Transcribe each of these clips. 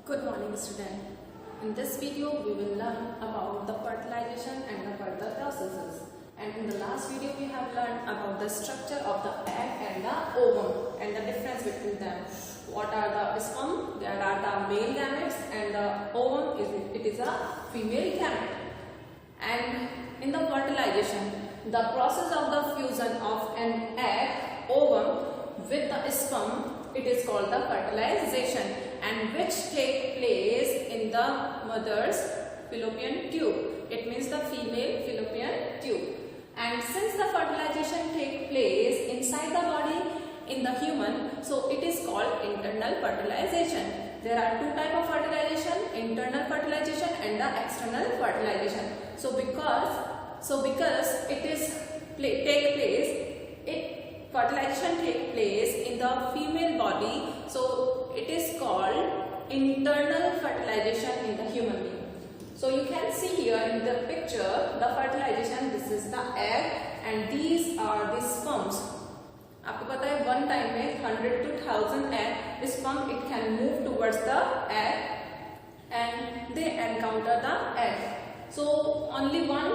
Good morning, student. In this video, we will learn about the fertilization and the further processes. And in the last video, we have learned about the structure of the egg and the ovum and the difference between them. What are the sperm? There are the male gametes, and the ovum is a female gamete. And in the fertilization, the process of the fusion of an egg ovum with the sperm, it is called the fertilization, and which take place in the mother's fallopian tube. It means the female fallopian tube. And since the fertilization take place inside the body in the human, so it is called internal fertilization. There are two types of fertilization: internal fertilization and the external fertilization. So because it is fertilization take place in the female body, so it is called internal fertilization in the human being. So you can see here in the picture the fertilization. This is the egg and these are the sperms. आपको पता है one time में 100 to 1000 egg sperm it can move towards the egg and they encounter the egg. So only one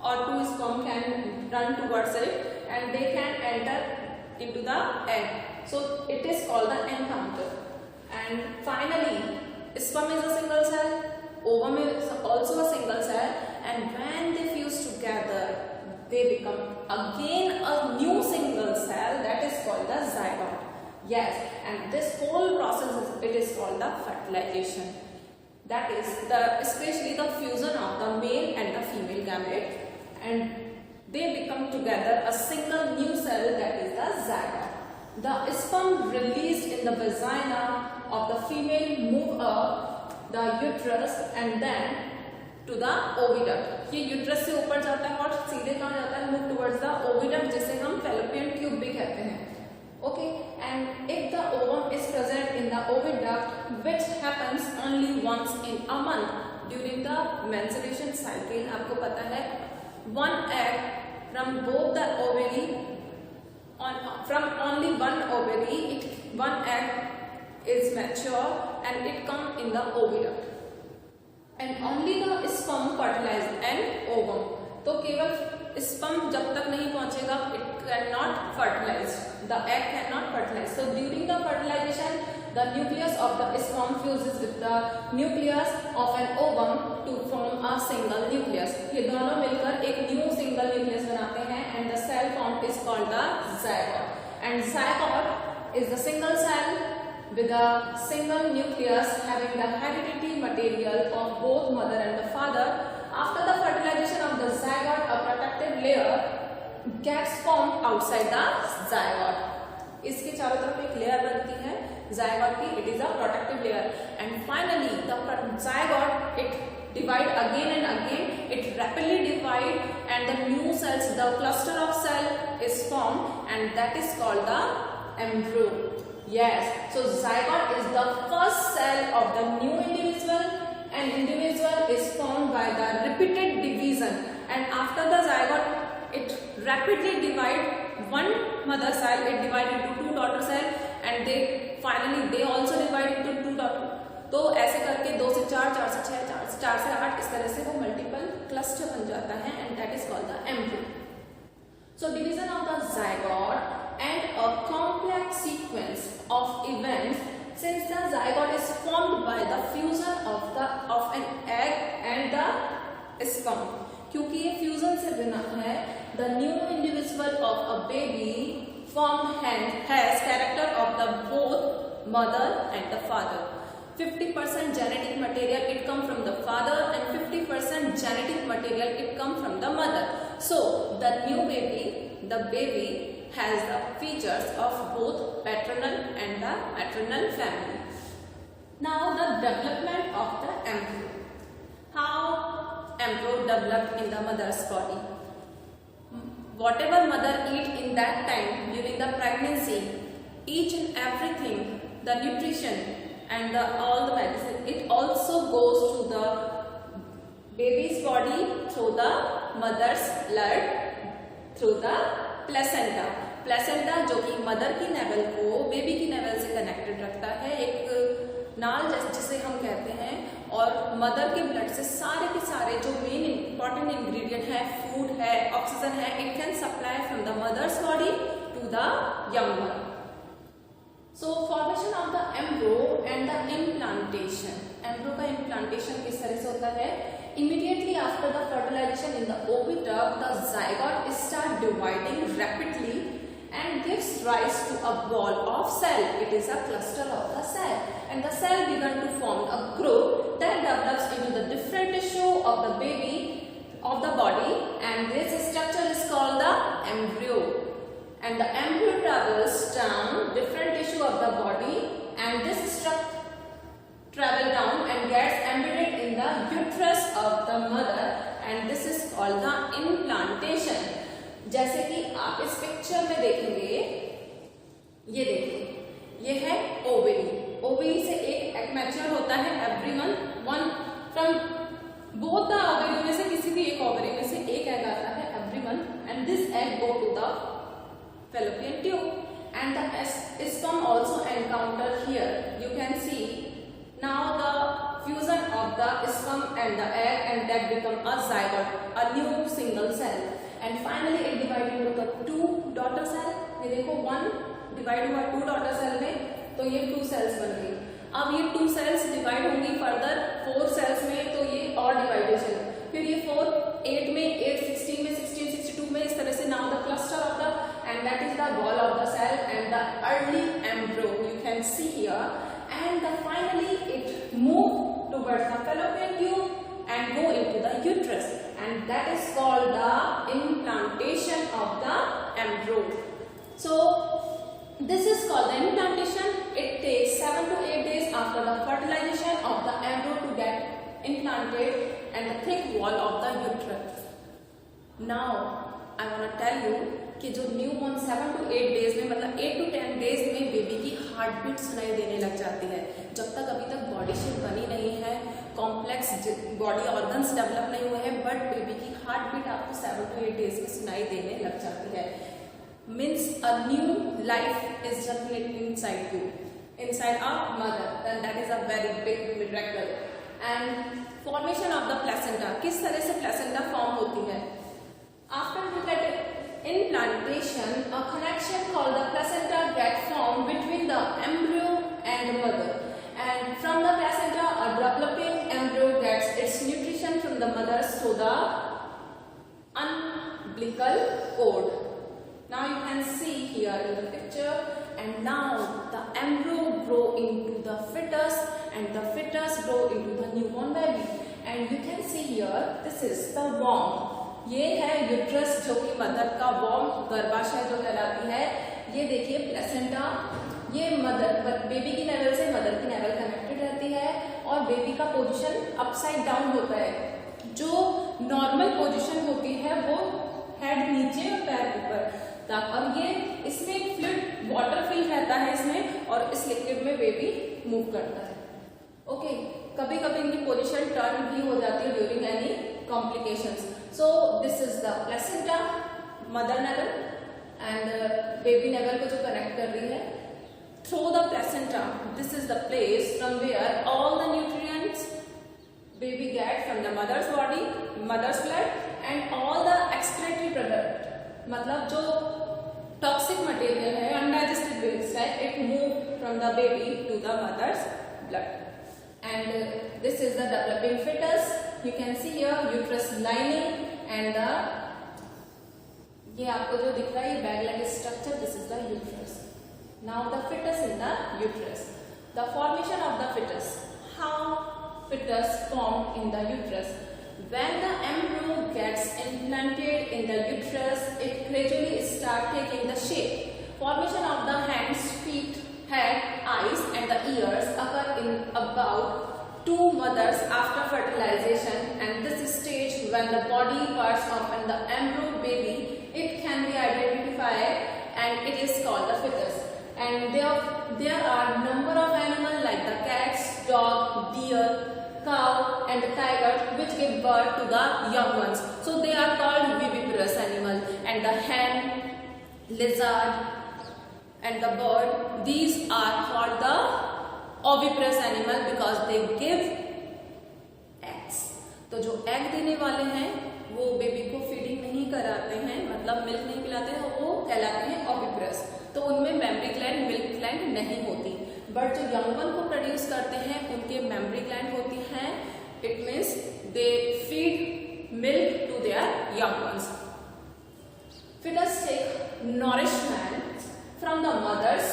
or two sperm can run towards it and they can enter into the egg. So it is called the encounter. And finally, sperm is a single cell, ovum is also a single cell, and when they fuse together, they become again a new single cell that is called the zygote. Yes, and this whole process it is called the fertilization. That is especially the fusion of the male and the female gamete, and they become together a single new cell that is the zygote. The sperm released in the vagina of the female move up the uterus and then to the oviduct. ये uterus से ऊपर जाता है और सीधे कहाँ जाता है? Move towards the oviduct, जिसे हम fallopian tube भी कहते हैं. Okay, and if the ovum is present in the oviduct, which happens only once in a month during the menstruation cycle, आपको पता है, one egg from both the ovary, from only one ovary, one egg is mature and it comes in the oviduct. And only the sperm fertilize an ovum. तो केवल sperm जब तक नहीं पहुंचेगा, it cannot fertilize. The egg cannot fertilize. So during the fertilization, the nucleus of the sperm fuses with the nucleus of an ovum to form a single nucleus. ये दोनों मिलकर एक new single nucleus बनाते हैं, and the cell formed is called the zygote. And zygote is the single cell with a single nucleus having the hereditary material of both mother and the father. After the fertilization of the zygote, a protective layer gets formed outside the zygote. इसके चारों तरफ एक layer बनती है zygote की. It is a protective layer. And finally, the zygote it divide again and again. It rapidly divide, and the new cells, the cluster of cell is formed, and that is called the embryo. Yes. So zygote is the first cell of the new individual. An individual is formed by the repeated division, and after the zygote, it rapidly divide. One mother cell it divide into two daughter cell, and they also divide into two daughter. तो ऐसे करके 2 से 4, 4 से 6, 4 से 8 इस तरह से वो मल्टीपल क्लस्टर बन जाता है, and that is called the embryo. So division of the zygote and a complex sequence of events. Since the zygote is formed by the fusion of an egg and the sperm, क्योंकि ये fusion से बना है, the new individual of a baby formed has character of the both mother and the father. 50% genetic material it come from the father and 50% genetic material it come from the mother. So the new baby has the features of both paternal and the maternal family. Now the development of the embryo. How embryo developed in the mother's body. Whatever mother eat in that time during the pregnancy, each and everything, the nutrition and all the medicine, it also goes to the baby's body through the mother's blood, through the placenta. Placenta जो कि mother की naval को baby की naval से connected रखता है, एक नाल जिसे हम मदर के ब्लड से सारे के सारे जो मेन इंपॉर्टेंट इंग्रेडिएंट है, फूड है, ऑक्सीजन है, it can supply from the mother's body to the young one. So formation of the embryo and the implantation. Embryo का इम्प्लांटेशन किस तरह से होता है? Immediately after the fertilization in the oviduct, the zygote start dividing rapidly and gives rise to a ball of cell. It is a cluster of the cell, and the cell began to form a group that develops into the different tissue of the baby of the body, and this structure is called the embryo. And the embryo travels down different tissue of the body, and this structure travel down and gets embedded in the uterus of the mother, and this is called the implantation. जैसे कि आप इस picture में देखेंगे, ये देखिए, ये है ओवरी. ओवरी से एक एग मैच्योर होता है every month. One from both the ovary में से किसी भी एक ओवरी में से एक एग आता है every month, and this egg go to the fallopian tube, and the sperm also encounter here. You can see now the fusion of the sperm and the egg, and that become a zygote, a new single cell, and finally it divided into the two daughter cell. ये देखो, one divide हुआ two daughter cell में, तो ये two cells बन गई. अब ये two cells divide होंगी further four cells में, तो ये और dividation. फिर ये 4 8 में, 8 16 में, 16 62 में, इस तरह से now the cluster of the, and that is the wall of the cell and the early embryo you can see here, and finally it move towards the fallopian tube and go into the uterus, and that is called the implantation of the embryo. So this is called the implantation. It takes 7 to 8 days after the fertilization of the embryo to get implanted and the thick wall of the uterus. Now I want to tell you कि जो newborn 7 to 8 days में, मतलब 8 to 10 days में baby की heart beat सुनाई देने लग जाती है. जब तक अभी तक बॉडी शेप बनी नहीं है, कॉम्प्लेक्स बॉडी ऑर्गन्स डेवलप नहीं हुए हैं, बट बेबी की हार्ट बीट आपको 7 to 8 डेज में सुनाई देने लग जाती है. Means a new life is generated inside you, inside a mother, and that is a very big miracle. And formation of the placenta. किस तरह से प्लेसेंटा फॉर्म होती है? After implantation, a connection called the placenta gets formed between the embryo and the mother, and from the placenta a developing embryo gets its nutrition from the mother through the umbilical cord. Now you can see here in the picture, and now the embryo grow into the fetus, and the fetus grow into the newborn baby, and you can see here, this is the womb. ये है uterus, जो कि mother का warm, गर्भाशय जो कहलाती है. ये देखिए प्लेसेंटा, ये मदर बेबी की नेवल से मदर की नेवल कनेक्टेड रहती है, और बेबी का पोजीशन अपसाइड डाउन होता है. जो नॉर्मल पोजीशन होती है वो हेड नीचे और पैर ऊपर, और ये इसमें फ्लूइड वाटर फिल रहता है इसमें, और इस लिक्विड में बेबी मूव करता है. ओके, कभी कभी इनकी पोजीशन टर्न भी हो जाती है during any complications. So this is the placenta, mother navel, and baby navel को जो connect कर रही है. Through the placenta, this is the place from where all the nutrients baby gets from the mother's body, mother's blood, and all the excretory product, मतलब जो toxic material है, undigested waste है, it move from the baby to the mother's blood. And this is the developing fetus. You can see here uterus lining and the, ये आपको जो दिख रहा है ये bag like structure, this is the uterus. Now the fetus in the uterus. The formation of the fetus. How fetus formed in the uterus? When the embryo gets implanted in the uterus, it gradually starts taking the shape. Formation of the hands, feet, head, eyes, and the ears occur in about 2 mothers after fertilization, and this stage when the body parts of and the embryo baby, it can be identified, and it is called the fetus. And there are number of animals like the cats, dog, deer, cow, and the tiger which give birth to the young ones. So they are called viviparous animal. And the hen, lizard, and the bird, these are called the oviparous animal because they give तो जो egg देने वाले हैं वो baby को feeding नहीं कराते हैं, मतलब मिल्क नहीं पिलाते हैं, वो कहलाते हैं ओविप्रस। तो उनमें मेमरी ग्लैंड, मिल्क ग्लैंड नहीं होती। बट जो यंग वन को प्रोड्यूस करते हैं उनके मेमरी ग्लैंड होती हैं। It means they feed milk to their young ones. Fetus take nourishment from the mothers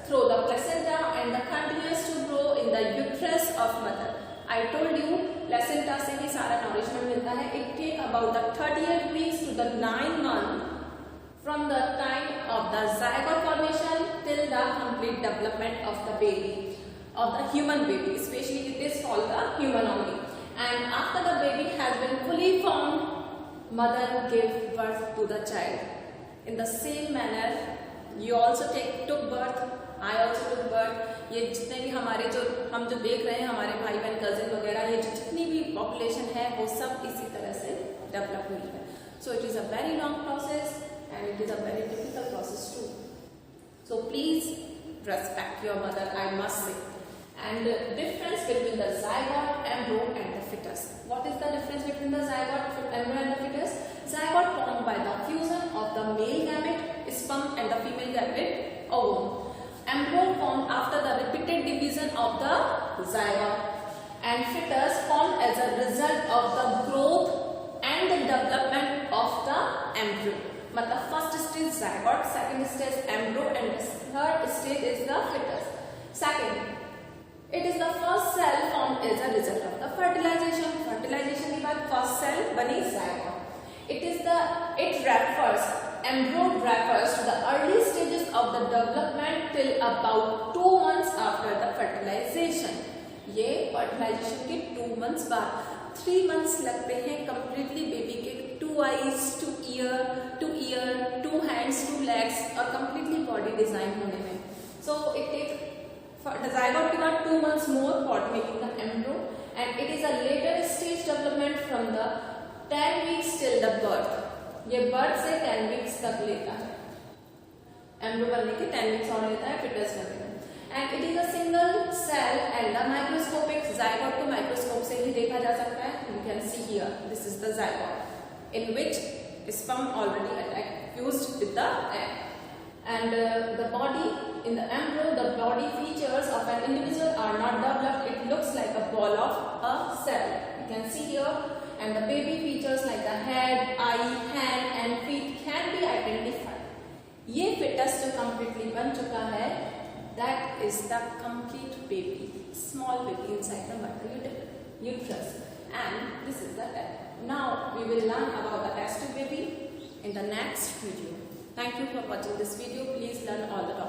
through the placenta and continues to grow in the uterus of mother. I told you placenta से ही सारा nourishment मिलता है. It take about the 38 weeks to the 9 months from the time of the zygote formation till the complete development of the baby, of the human baby. Especially it is called the human only. And after the baby has been fully formed, mother gave birth to the child. In the same manner, you also took birth. I also took birth. ये जितने भी हमारे हम जो देख रहे हैं हमारे भाई बहन कजिन वगैरह, ये जितनी भी पॉपुलेशन है वो सब इसी तरह से डेवलप हुई है. So it is a very long process and it is a very difficult process too. So please respect your mother, I must say. And difference between the zygote, embryo and the fetus. What is the difference between the zygote, embryo and the fetus? Zygote formed by the fusion of the male gamete, sperm and the female gamete, ovum. Embryo formed after the repeated division of the zygote. And fetus formed as a result of the growth and the development of the embryo. मतलब first stage zygote, second stage embryo and the third stage is the fetus. Second, it is the first cell formed as a result of the fertilization. Fertilization के बाद first cell बनी zygote. Embryo refers to the early stages of the development till about 2 months after the fertilization. ये fertilization के 2 months बाद 3 months लगते हैं completely baby के 2 eyes, 2 ear, 2 hands, 2 legs और completely body design होने में. So it takes the zygote के बाद 2 months more for making the embryo, and it is a later stage development from the 10 weeks till the birth. ये birth से 10 weeks तक लेता है. embryo बनने के 10 weeks और लेता है fetus बनने में. And it is a single cell and the microscopic zygote को microscope से ही देखा जा सकता है. You can see here, this is the zygote in which sperm already fused with the egg. And the body in the embryo, the body features of an individual are not developed. It looks like a ball of a cell. You can see here. And the baby features like the head, eye, hand and feet can be identified. ये fetus जो completely बन चुका है, that is the complete baby, small baby inside the mother uterus. And this is the egg. Now we will learn about the test tube baby in the next video. Thank you for watching this video. Please learn all the topics.